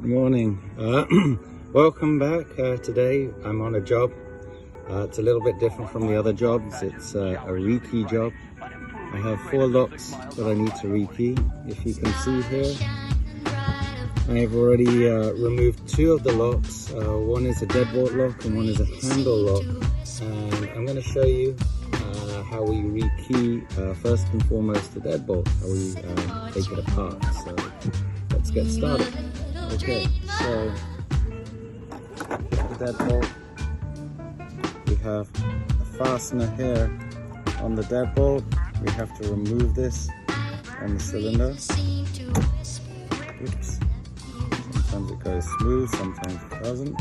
Good morning. Welcome back. Today I'm on a job. It's a little bit different from the other jobs. It's a rekey job. I have 4 locks that I need to rekey. If you can see here, I've already removed 2 of the locks. One is a deadbolt lock and one is a handle lock. And I'm going to show you how we rekey first and foremost the deadbolt, how we take it apart. So let's get started. Okay, so the deadbolt, we have a fastener here on the deadbolt. We have to remove this on the cylinder. Oops. Sometimes it goes smooth, sometimes it doesn't.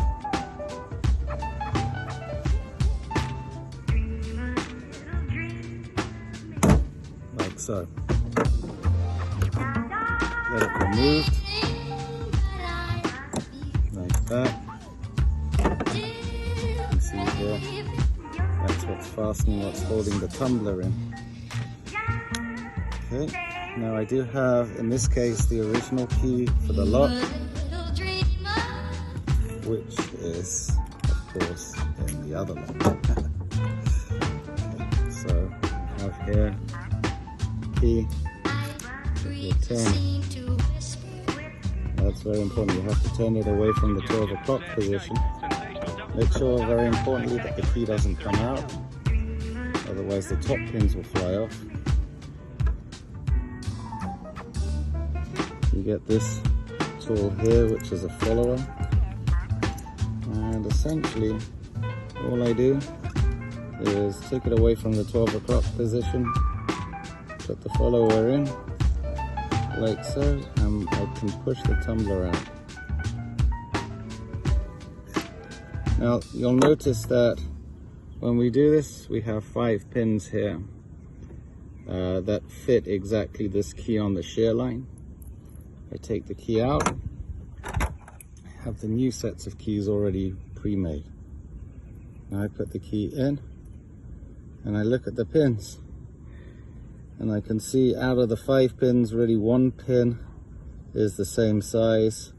Like so. Get it removed. Like that. You can see here, that's what's fastening, what's holding the tumbler in. Okay, now I do have, in this case, the original key for the lock, which is, of course, in the other lock. Okay, so I have here key, it will turn. That's very important. You have to turn it away from the 12 o'clock position. Make sure, very importantly, that the key doesn't come out. Otherwise the top pins will fly off. You get this tool here, which is a follower. And essentially, all I do is take it away from the 12 o'clock position, put the follower in, like so, and I can push the tumbler out. Now you'll notice that when we do this, we have 5 pins here that fit exactly this key on the shear line. I take the key out, I have the new sets of keys already pre-made. Now I put the key in and I look at the pins. And I can see out of the 5 pins, really 1 pin is the same size.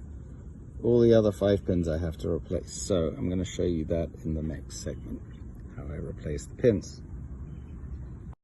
All the other 5 pins I have to replace. So I'm going to show you that in the next segment, how I replace the pins.